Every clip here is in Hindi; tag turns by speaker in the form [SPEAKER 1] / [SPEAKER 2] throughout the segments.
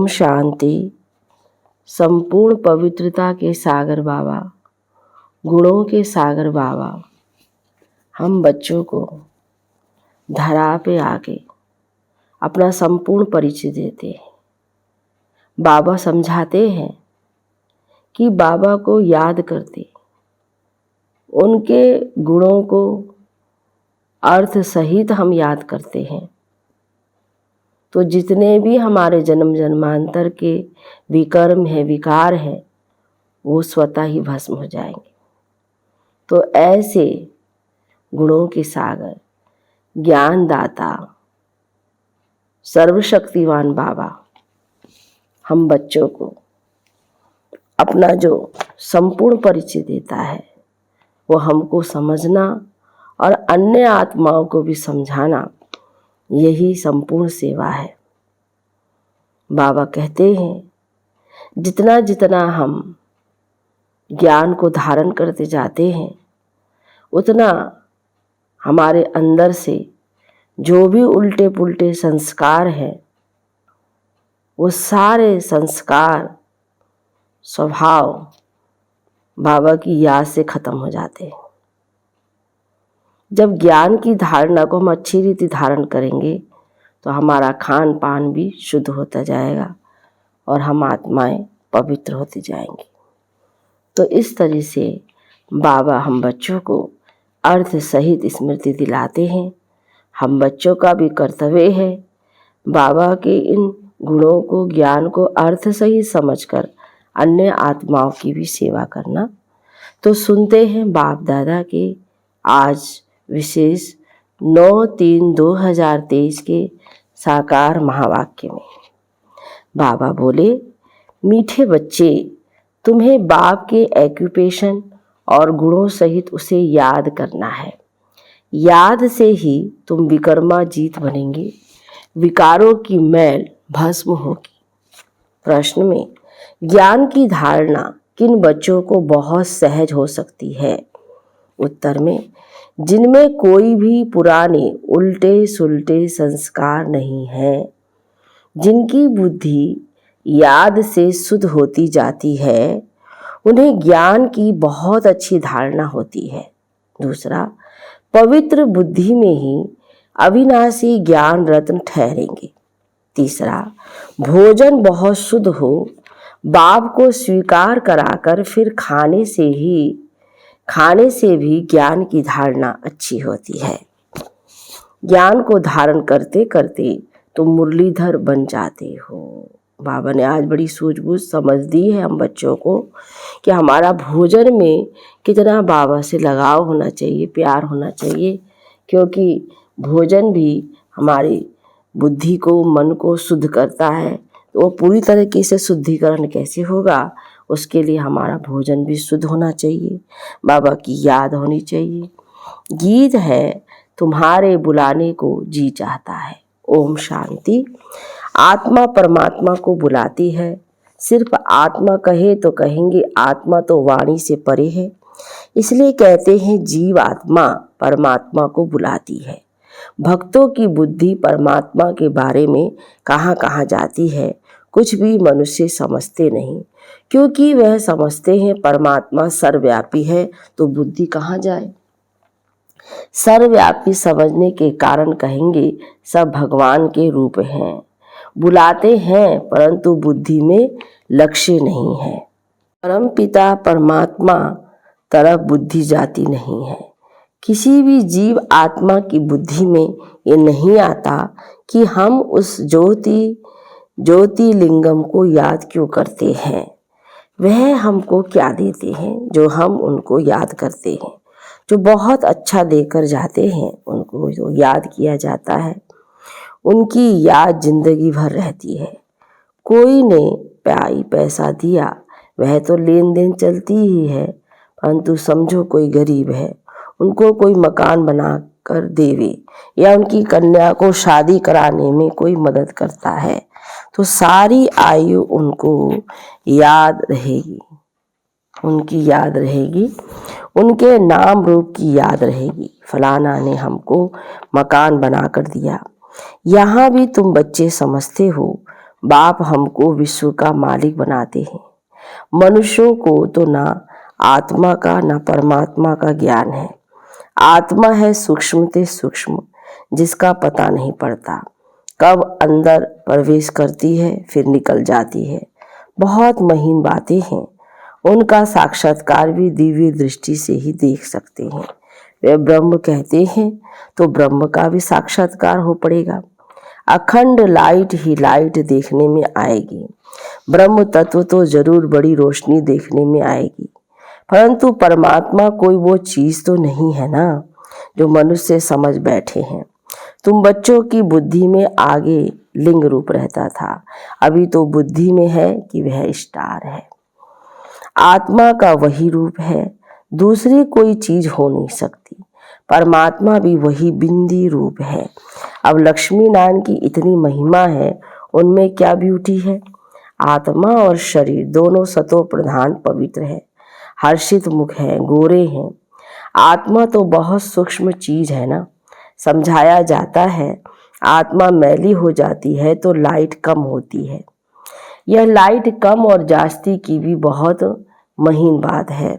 [SPEAKER 1] ओम शांति। संपूर्ण पवित्रता के सागर बाबा, गुणों के सागर बाबा, हम बच्चों को धरा पे आके अपना संपूर्ण परिचय देते हैं। बाबा समझाते हैं कि बाबा को याद करते, उनके गुणों को अर्थ सहित हम याद करते हैं तो जितने भी हमारे जन्म जन्मांतर के विकर्म है, विकार है, वो स्वतः ही भस्म हो जाएंगे। तो ऐसे गुणों के सागर, ज्ञानदाता, सर्वशक्तिवान बाबा हम बच्चों को अपना जो संपूर्ण परिचय देता है वो हमको समझना और अन्य आत्माओं को भी समझाना, यही संपूर्ण सेवा है। बाबा कहते हैं जितना जितना हम ज्ञान को धारण करते जाते हैं उतना हमारे अंदर से जो भी उल्टे पुल्टे संस्कार हैं वो सारे संस्कार स्वभाव बाबा की याद से खत्म हो जाते हैं। जब ज्ञान की धारणा को हम अच्छी रीति धारण करेंगे तो हमारा खान पान भी शुद्ध होता जाएगा और हम आत्माएं पवित्र होती जाएंगी। तो इस तरह से बाबा हम बच्चों को अर्थ सहित स्मृति दिलाते हैं। हम बच्चों का भी कर्तव्य है बाबा के इन गुणों को, ज्ञान को अर्थ सहित समझकर अन्य आत्माओं की भी सेवा करना। तो सुनते हैं बाप दादा के आज विशेष 9/3/2023 के साकार महावाक्य में बाबा बोले, मीठे बच्चे, तुम्हें बाप के एक्यूपेशन और गुणों सहित उसे याद करना है। याद से ही तुम विकर्माजीत बनेंगे, विकारों की मैल भस्म होगी। प्रश्न में ज्ञान की धारणा किन बच्चों को बहुत सहज हो सकती है? उत्तर में जिनमें कोई भी पुराने उल्टे सुलटे संस्कार नहीं है, जिनकी बुद्धि याद से शुद्ध होती जाती है, उन्हें ज्ञान की बहुत अच्छी धारणा होती है। दूसरा, पवित्र बुद्धि में ही अविनाशी ज्ञान रत्न ठहरेंगे। तीसरा, भोजन बहुत शुद्ध हो, बाप को स्वीकार कराकर फिर खाने से भी ज्ञान की धारणा अच्छी होती है। ज्ञान को धारण करते करते तुम मुरलीधर बन जाते हो। बाबा ने आज बड़ी सूझबूझ समझ दी है हम बच्चों को कि हमारा भोजन में कितना बाबा से लगाव होना चाहिए, प्यार होना चाहिए, क्योंकि भोजन भी हमारी बुद्धि को, मन को शुद्ध करता है। तो वो पूरी तरीके से शुद्धिकरण कैसे होगा, उसके लिए हमारा भोजन भी शुद्ध होना चाहिए, बाबा की याद होनी चाहिए। गीत है तुम्हारे बुलाने को जी चाहता है। ओम शांति। आत्मा परमात्मा को बुलाती है। सिर्फ आत्मा कहे तो कहेंगे आत्मा तो वाणी से परे है, इसलिए कहते हैं जीव आत्मा परमात्मा को बुलाती है। भक्तों की बुद्धि परमात्मा के बारे में कहाँ कहाँ जाती है, कुछ भी मनुष्य समझते नहीं, क्योंकि वह समझते हैं परमात्मा सर्वव्यापी है, तो बुद्धि कहाँ जाए। सर्वव्यापी समझने के कारण कहेंगे सब भगवान के रूप हैं, बुलाते हैं परंतु बुद्धि में लक्ष्य नहीं है। परम पिता परमात्मा तरफ बुद्धि जाती नहीं है। किसी भी जीव आत्मा की बुद्धि में ये नहीं आता कि हम उस ज्योतिलिंगम को याद क्यों करते हैं, वह हमको क्या देते हैं जो हम उनको याद करते हैं। जो बहुत अच्छा देकर जाते हैं उनको जो याद किया जाता है, उनकी याद जिंदगी भर रहती है। कोई ने पैसा दिया, वह तो लेन देन चलती ही है, परंतु समझो कोई गरीब है, उनको कोई मकान बना कर देवे या उनकी कन्या को शादी कराने में कोई मदद करता है तो सारी आयु उनको याद रहेगी, उनकी याद रहेगी, उनके नाम रूप की याद रहेगी। फलाना ने हमको मकान बना कर दिया। यहाँ भी तुम बच्चे समझते हो बाप हमको विश्व का मालिक बनाते हैं। मनुष्यों को तो ना आत्मा का ना परमात्मा का ज्ञान है। आत्मा है सूक्ष्म ते सूक्ष्म, जिसका पता नहीं पड़ता, कब अंदर प्रवेश करती है फिर निकल जाती है। बहुत महीन बातें हैं, उनका साक्षात्कार भी दिव्य दृष्टि से ही देख सकते हैं। वे ब्रह्म कहते हैं तो ब्रह्म का भी साक्षात्कार हो पड़ेगा। अखंड लाइट ही लाइट देखने में आएगी। ब्रह्म तत्व तो जरूर बड़ी रोशनी देखने में आएगी, परंतु परमात्मा कोई वो चीज तो नहीं है ना जो मनुष्य समझ बैठे हैं। तुम बच्चों की बुद्धि में आगे लिंग रूप रहता था, अभी तो बुद्धि में है कि वह स्टार है। आत्मा का वही रूप है, दूसरी कोई चीज हो नहीं सकती। परमात्मा भी वही बिंदी रूप है। अब लक्ष्मी नारायण की इतनी महिमा है, उनमें क्या ब्यूटी है। आत्मा और शरीर दोनों सतो प्रधान पवित्र है, हर्षित मुख है, गोरे हैं। आत्मा तो बहुत सूक्ष्म चीज है ना। समझाया जाता है आत्मा मैली हो जाती है तो लाइट कम होती है। यह लाइट कम और जास्ती की भी बहुत महीन बात है।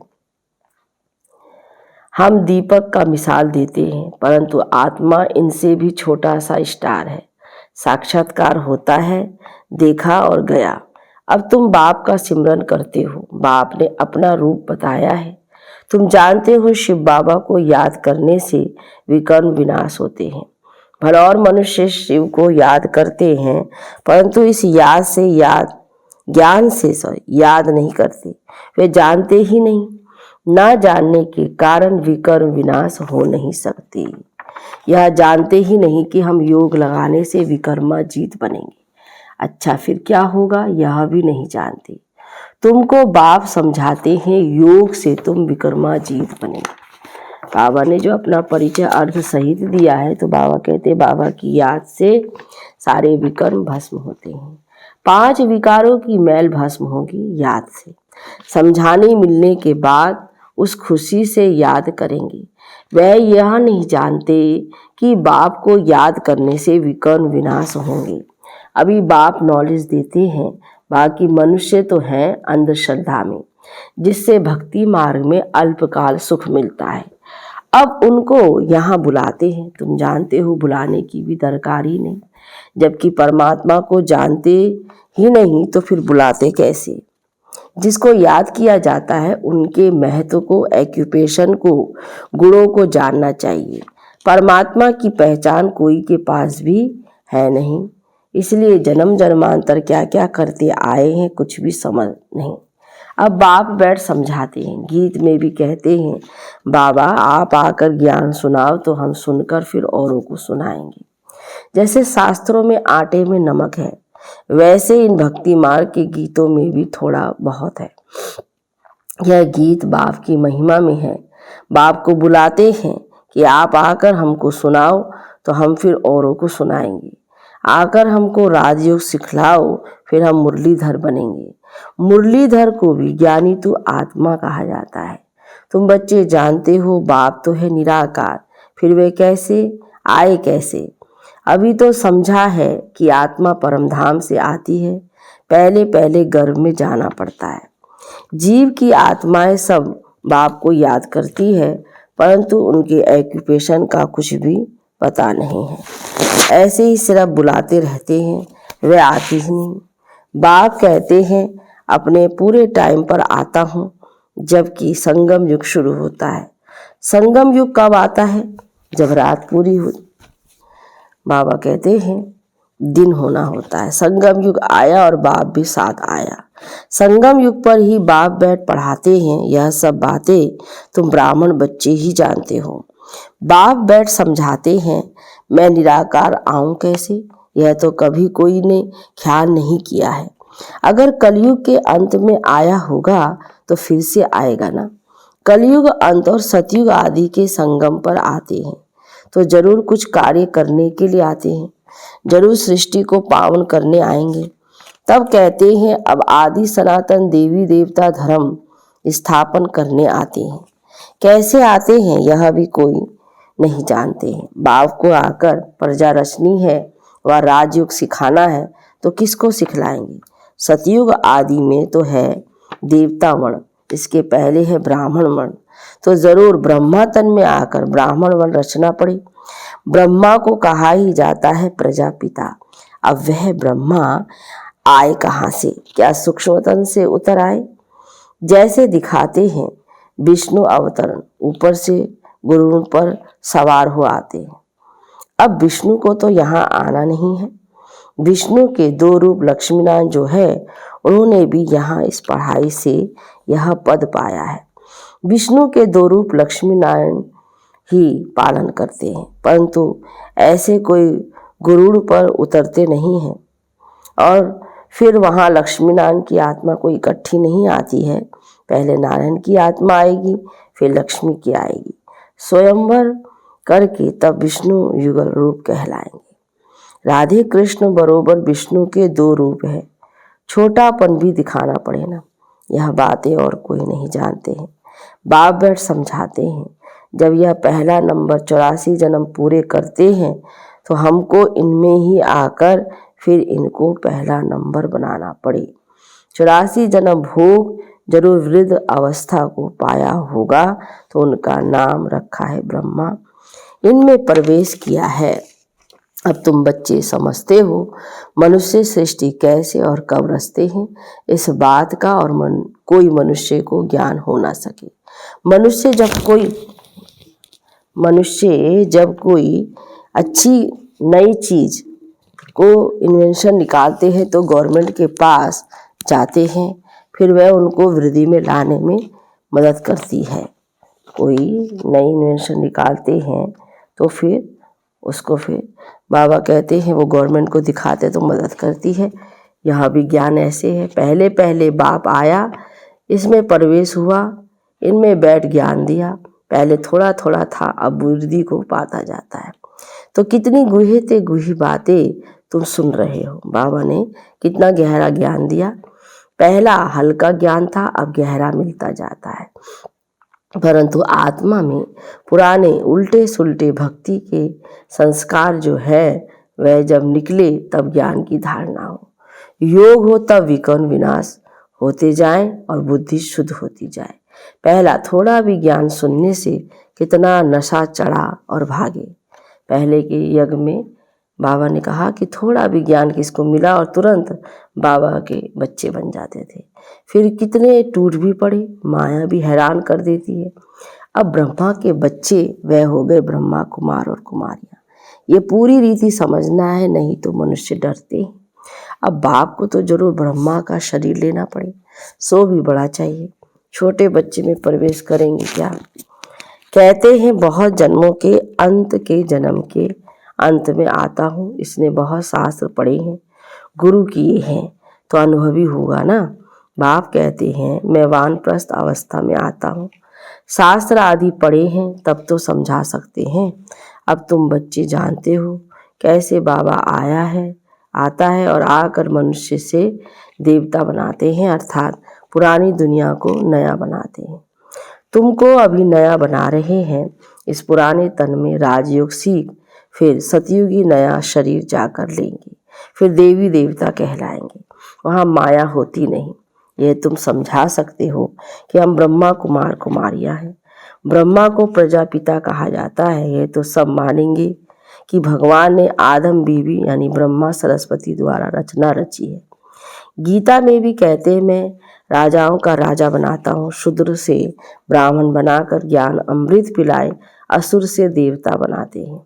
[SPEAKER 1] हम दीपक का मिसाल देते हैं, परंतु आत्मा इनसे भी छोटा सा स्टार है। साक्षात्कार होता है, देखा और गया। अब तुम बाप का सिमरन करते हो, बाप ने अपना रूप बताया है। तुम जानते हो शिव बाबा को याद करने से विकर्म विनाश होते हैं। भरौर मनुष्य शिव को याद करते हैं, परंतु इस ज्ञान से याद नहीं करते। वे जानते ही नहीं। ना जानने के कारण विकर्म विनाश हो नहीं सकते। यह जानते ही नहीं कि हम योग लगाने से विकर्मा जीत बनेंगे। अच्छा फिर क्या होगा, यह भी नहीं जानते। तुमको बाप समझाते हैं योग से तुम विकर्मा जीत बनेंगे। बाबा ने जो अपना परिचय अर्थ सहित दिया है, तो बाबा कहते हैं बाबा की याद से सारे विकर्म भस्म होते हैं। 5 विकारों की मैल भस्म होगी याद से। समझाने मिलने के बाद उस खुशी से याद करेंगे। वह यह नहीं जानते कि बाप को याद करने से विकर्म विनाश होंगे। अभी बाप नॉलेज देते हैं, बाकी मनुष्य तो हैं अंधश्रद्धा में, जिससे भक्ति मार्ग में अल्पकाल सुख मिलता है। अब उनको यहाँ बुलाते हैं। तुम जानते हो बुलाने की भी दरकार ही नहीं। जबकि परमात्मा को जानते ही नहीं तो फिर बुलाते कैसे। जिसको याद किया जाता है उनके महत्व को, एक्यूपेशन को, गुणों को जानना चाहिए। परमात्मा की पहचान कोई के पास भी है नहीं, इसलिए जन्म जन्मांतर क्या क्या करते आए हैं कुछ भी समझ नहीं। अब बाप बैठ समझाते हैं। गीत में भी कहते हैं बाबा आप आकर ज्ञान सुनाओ तो हम सुनकर फिर औरों को सुनाएंगे। जैसे शास्त्रों में आटे में नमक है, वैसे इन भक्ति मार्ग के गीतों में भी थोड़ा बहुत है। यह गीत बाप की महिमा में है। बाप को बुलाते हैं कि आप आकर हमको सुनाओ तो हम फिर औरों को सुनाएंगे। आकर हमको राजयोग सिखलाओ, फिर हम मुरलीधर बनेंगे। मुरलीधर को भी ज्ञानी तो आत्मा कहा जाता है। तुम बच्चे जानते हो बाप तो है निराकार, फिर वे कैसे आए कैसे। अभी तो समझा है कि आत्मा परमधाम से आती है, पहले पहले गर्भ में जाना पड़ता है। जीव की आत्माएं सब बाप को याद करती है, परंतु उनके एक्यूपेशन का कुछ भी पता नहीं है। ऐसे ही सिर्फ बुलाते रहते हैं, वे आती ही नहीं। बाप कहते हैं अपने पूरे टाइम पर आता हूँ, जबकि संगम युग शुरू होता है। संगम युग कब आता है, जब रात पूरी हो। बाबा कहते हैं दिन होना होता है। संगम युग आया और बाप भी साथ आया। संगम युग पर ही बाप बैठ पढ़ाते हैं। यह सब बातें तुम ब्राह्मण बच्चे ही जानते हो। बाप बैठ समझाते हैं मैं निराकार आऊं कैसे, यह तो कभी कोई ने ख्याल नहीं किया है। अगर कलयुग के अंत में आया होगा तो फिर से आएगा ना। कलयुग अंत और सतयुग आदि के संगम पर आते हैं तो जरूर कुछ कार्य करने के लिए आते हैं, जरूर सृष्टि को पावन करने आएंगे। तब कहते हैं अब आदि सनातन देवी देवता धर्म स्थापन करने आते हैं। कैसे आते हैं यह भी कोई नहीं जानते हैं। बाप को आकर प्रजा रचनी है व राजयोग सिखाना है तो किसको सिखलाएंगे। सतयुग आदि में तो है देवता वर्ण, इसके पहले है ब्राह्मण वर्ण, तो जरूर ब्रह्मा तन में आकर ब्राह्मण वर्ण रचना पड़ी। ब्रह्मा को कहा ही जाता है प्रजापिता। अब वह ब्रह्मा आए कहाँ से, क्या सूक्ष्म तन से उतर आए। जैसे दिखाते हैं विष्णु अवतरण, ऊपर से गुरुओं पर सवार हो आते हैं। अब विष्णु को तो यहाँ आना नहीं है। विष्णु के दो रूप लक्ष्मीनारायण जो है, उन्होंने भी यहाँ इस पढ़ाई से यह पद पाया है। विष्णु के दो रूप लक्ष्मीनारायण ही पालन करते हैं, परंतु ऐसे कोई गुरुड़ पर उतरते नहीं हैं। और फिर वहाँ लक्ष्मीनारायण की आत्मा कोई इकट्ठी नहीं आती है, पहले नारायण की आत्मा आएगी, फिर लक्ष्मी की आएगी। स्वयंवर करके तब विष्णु युगल रूप कहलाएंगे। राधे कृष्ण बरोबर विष्णु के दो रूप है, छोटापन भी दिखाना पड़े ना, यह बातें और कोई नहीं जानते हैं। बाप बैठ समझाते हैं, जब यह पहला नंबर 84 जन्म पूरे करते हैं तो हमको इनमें ही आकर फिर इनको पहला नंबर बनाना पड़े। 84 जन्म भोग जरूर वृद्ध अवस्था को पाया होगा, तो उनका नाम रखा है ब्रह्मा। इनमें प्रवेश किया है। अब तुम बच्चे समझते हो मनुष्य सृष्टि कैसे और कब रचते हैं, इस बात का और कोई मनुष्य को ज्ञान हो ना सके। मनुष्य जब कोई अच्छी नई चीज को इन्वेंशन निकालते हैं तो गवर्नमेंट के पास जाते हैं, फिर वह उनको वृद्धि में लाने में मदद करती है। कोई नई इन्वेंशन निकालते हैं तो फिर उसको फिर बाबा कहते हैं वो गवर्नमेंट को दिखाते तो मदद करती है। यहाँ भी ज्ञान ऐसे है, पहले पहले बाप आया, इसमें प्रवेश हुआ, इनमें बैठ ज्ञान दिया। पहले थोड़ा थोड़ा था, अब वृद्धि को पाता जाता है। तो कितनी गुहे ते गुही बातें तुम सुन रहे हो। बाबा ने कितना गहरा ज्ञान दिया। पहला हल्का ज्ञान था, अब गहरा मिलता जाता है। परंतु आत्मा में पुराने उल्टे सुलटे भक्ति के संस्कार जो है वह जब निकले तब ज्ञान की धारणा हो, योग हो तब विकर्ण विनाश होते जाए और बुद्धि शुद्ध होती जाए। पहला थोड़ा भी ज्ञान सुनने से कितना नशा चढ़ा और भागे। पहले के यज्ञ में बाबा ने कहा कि थोड़ा भी ज्ञान किसको मिला और तुरंत बाबा के बच्चे बन जाते थे। फिर कितने टूट भी पड़े, माया भी हैरान कर देती है। अब ब्रह्मा के बच्चे वह हो गए ब्रह्मा कुमार और कुमारियाँ। ये पूरी रीति समझना है, नहीं तो मनुष्य डरते हैं। अब बाप को तो जरूर ब्रह्मा का शरीर लेना पड़े, सो भी बड़ा चाहिए। छोटे बच्चे में प्रवेश करेंगे क्या। कहते हैं बहुत जन्मों के अंत के जन्म के अंत में आता हूँ। इसने बहुत शास्त्र पढ़े हैं, गुरु किए हैं, तो अनुभवी होगा ना। बाप कहते हैं मैं वानप्रस्थ अवस्था में आता हूँ, शास्त्र आदि पढ़े हैं तब तो समझा सकते हैं। अब तुम बच्चे जानते हो कैसे बाबा आता है और आकर मनुष्य से देवता बनाते हैं, अर्थात पुरानी दुनिया को नया बनाते हैं। तुमको अभी नया बना रहे हैं। इस पुराने तन में राजयोग सीख फिर सतयुगी नया शरीर जाकर लेंगे, फिर देवी देवता कहलाएंगे। वहाँ माया होती नहीं। यह तुम समझा सकते हो कि हम ब्रह्मा कुमार कुमारियाँ हैं। ब्रह्मा को प्रजापिता कहा जाता है, यह तो सब मानेंगे कि भगवान ने आदम बीवी यानी ब्रह्मा सरस्वती द्वारा रचना रची है। गीता में भी कहते हैं मैं राजाओं का राजा बनाता हूँ, शूद्र से ब्राह्मण बनाकर ज्ञान अमृत पिलाए असुर से देवता बनाते हैं।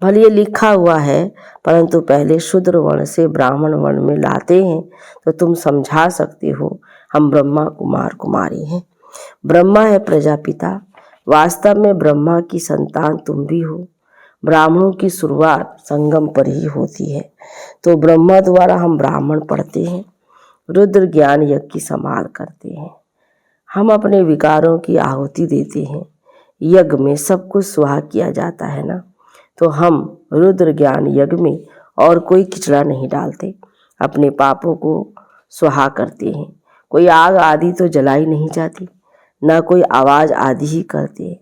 [SPEAKER 1] भले ये लिखा हुआ है, परंतु पहले शूद्र वर्ण से ब्राह्मण वर्ण में लाते हैं, तो तुम समझा सकते हो हम ब्रह्मा कुमार कुमारी हैं। ब्रह्मा है प्रजापिता, वास्तव में ब्रह्मा की संतान तुम भी हो। ब्राह्मणों की शुरुआत संगम पर ही होती है, तो ब्रह्मा द्वारा हम ब्राह्मण पढ़ते हैं, रुद्र ज्ञान यज्ञ की संभाल करते हैं। हम अपने विकारों की आहुति देते हैं, यज्ञ में सब कुछ सुहा किया जाता है ना, तो हम रुद्र ज्ञान यज्ञ में और कोई किचड़ा नहीं डालते, अपने पापों को सुहा करते हैं। कोई आग आदि तो जलाई नहीं जाती, ना कोई आवाज़ आदि ही करते हैं।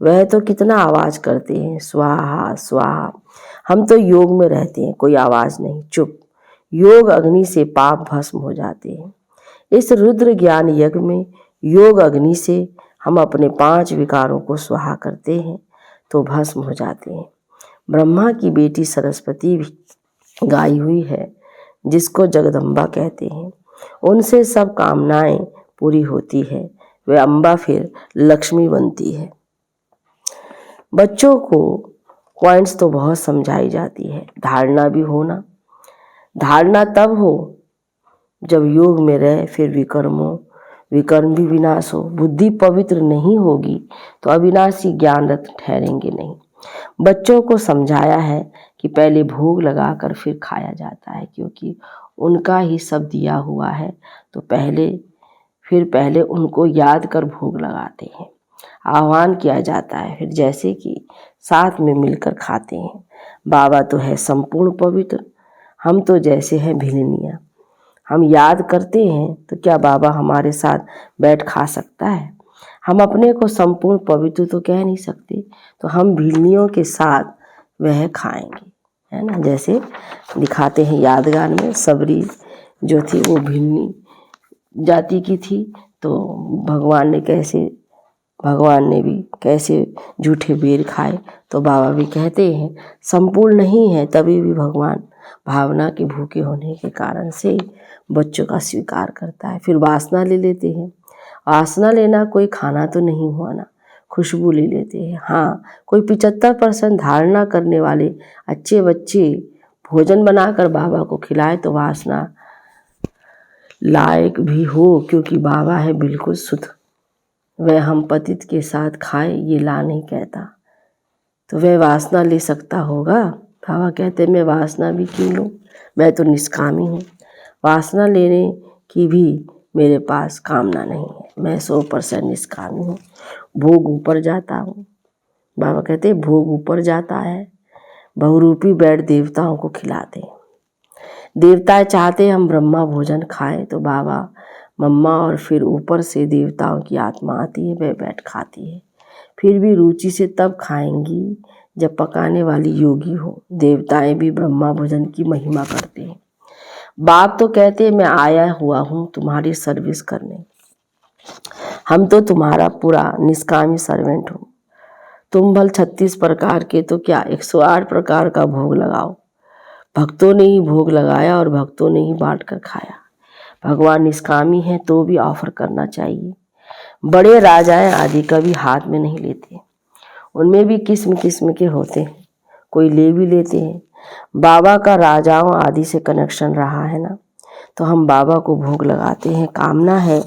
[SPEAKER 1] वह तो कितना आवाज़ करते हैं, स्वाहा स्वाहा। हम तो योग में रहते हैं, कोई आवाज़ नहीं, चुप। योग अग्नि से पाप भस्म हो जाते हैं। इस रुद्र ज्ञान यज्ञ में योग अग्नि से हम अपने 5 विकारों को स्वाहा करते हैं तो भस्म हो जाते हैं। ब्रह्मा की बेटी सरस्वती भी गाई हुई है, जिसको जगदम्बा कहते हैं। उनसे सब कामनाएं पूरी होती है, वे अम्बा फिर लक्ष्मी बनती है। बच्चों को पॉइंट्स तो बहुत समझाई जाती है, धारणा भी होना। धारणा तब हो जब योग में रहे, फिर विकर्म भी विनाश हो। बुद्धि पवित्र नहीं होगी तो अविनाशी ज्ञान रत्न ठहरेंगे नहीं। बच्चों को समझाया है कि पहले भोग लगाकर फिर खाया जाता है, क्योंकि उनका ही सब दिया हुआ है, तो पहले उनको याद कर भोग लगाते हैं। आह्वान किया जाता है, फिर जैसे कि साथ में मिलकर खाते हैं। बाबा तो है संपूर्ण पवित्र, हम तो जैसे हैं भिलनिया। हम याद करते हैं तो क्या बाबा हमारे साथ बैठ खा सकता है? हम अपने को संपूर्ण पवित्र तो कह नहीं सकते, तो हम भिलनियों के साथ वह खाएंगे, है ना। जैसे दिखाते हैं यादगार में, सबरी जो थी वो भिलनी जाति की थी, तो भगवान ने भी कैसे झूठे बेर खाए। तो बाबा भी कहते हैं संपूर्ण नहीं है, तभी भी भगवान भावना के भूखे होने के कारण से बच्चों का स्वीकार करता है। फिर वासना ले लेते हैं। वासना लेना कोई खाना तो नहीं हुआ ना, खुशबू ले लेते हैं। हाँ, कोई 75% धारणा करने वाले अच्छे बच्चे भोजन बनाकर बाबा को खिलाए तो वासना लायक भी हो, क्योंकि बाबा है बिल्कुल शुद्ध। वह हम पतित के साथ खाए ये ला नहीं कहता, तो वह वासना ले सकता होगा। बाबा कहते मैं वासना भी क्यों लूँ, मैं तो निष्कामी हूँ। वासना लेने की भी मेरे पास कामना नहीं है, मैं 100% निष्कामी हूँ। भोग ऊपर जाता हूँ। बाबा कहते भोग ऊपर जाता है, बहुरूपी बैठ देवताओं को खिलाते हैं। देवता चाहते हम ब्रह्मा भोजन खाएं, तो बाबा मम्मा और फिर ऊपर से देवताओं की आत्मा आती है, वह बैठ खाती है। फिर भी रुचि से तब खाएंगी जब पकाने वाली योगी हो। देवताएं भी ब्रह्मा भोजन की महिमा करते हैं। बाप तो कहते मैं आया हुआ हूँ तुम्हारी सर्विस करने, हम तो तुम्हारा पूरा निष्कामी सर्वेंट हूँ। तुम भल 36 प्रकार के तो क्या 108 प्रकार का भोग लगाओ। भक्तों ने ही भोग लगाया और भक्तों ने ही बांट कर खाया। भगवान निष्कामी हैं तो भी ऑफर करना चाहिए। बड़े राजाएं आदि कभी हाथ में नहीं लेते, उनमें भी किस्म किस्म के होते हैं, कोई ले भी लेते हैं। बाबा का राजाओं आदि से कनेक्शन रहा है ना, तो हम बाबा को भोग लगाते हैं। कामना है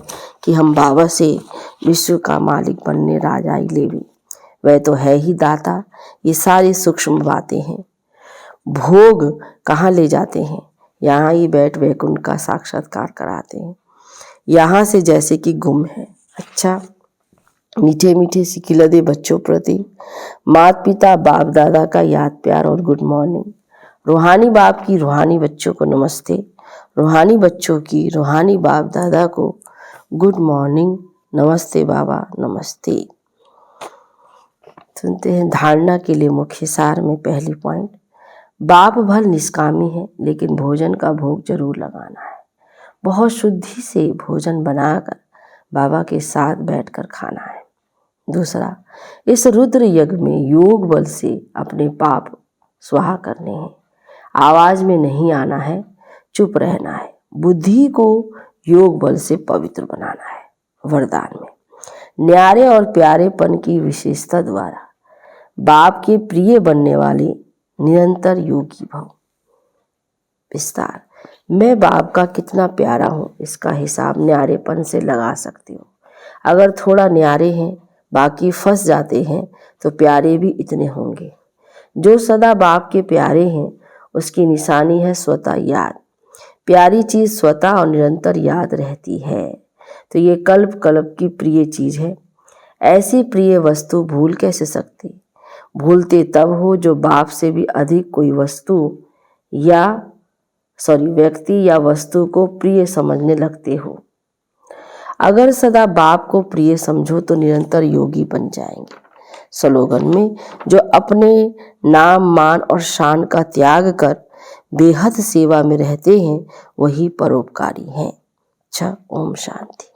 [SPEAKER 1] कि हम बाबा से विश्व का मालिक बनने राजाई ले भी, वह तो है ही दाता। ये सारी सूक्ष्म बातें हैं। भोग कहाँ ले जाते हैं? यहाँ ही बैठ वैकुंठ का साक्षात्कार कराते हैं। यहाँ से जैसे कि गुम है। अच्छा, मीठे मीठे सिकिलदे बच्चों प्रति माता पिता बाप दादा का याद प्यार और गुड मॉर्निंग। रूहानी बाप की रूहानी बच्चों को नमस्ते, रूहानी बच्चों की रूहानी बाप दादा को गुड मॉर्निंग, नमस्ते बाबा, नमस्ते। सुनते हैं धारणा के लिए मुख्य सार में पहली पॉइंट, बाप भल निष्कामी है लेकिन भोजन का भोग जरूर लगाना है। बहुत शुद्धि से भोजन बनाकर बाबा के साथ बैठकर खाना है। दूसरा, इस रुद्र यज्ञ में योग बल से अपने पाप स्वाहा करने हैं। आवाज में नहीं आना है, चुप रहना है। बुद्धि को योग बल से पवित्र बनाना है। वरदान में न्यारे और प्यारेपन की विशेषता द्वारा बाप के प्रिय बनने वाले निरंतर योगी भव। विस्तार, मैं बाप का कितना प्यारा हूँ इसका हिसाब न्यारेपन से लगा सकते हो। अगर थोड़ा न्यारे हैं बाकी फंस जाते हैं तो प्यारे भी इतने होंगे। जो सदा बाप के प्यारे हैं उसकी निशानी है स्वतः याद। प्यारी चीज स्वतः और निरंतर याद रहती है, तो ये कल्प कल्प की प्रिय चीज है। ऐसी प्रिय वस्तु भूल कैसे सकते? भूलते तब हो जो बाप से भी अधिक कोई व्यक्ति या वस्तु को प्रिय समझने लगते हो। अगर सदा बाप को प्रिय समझो तो निरंतर योगी बन जाएंगे। स्लोगन में, जो अपने नाम मान और शान का त्याग कर बेहद सेवा में रहते हैं वही परोपकारी हैं। अच्छा, ओम शांति।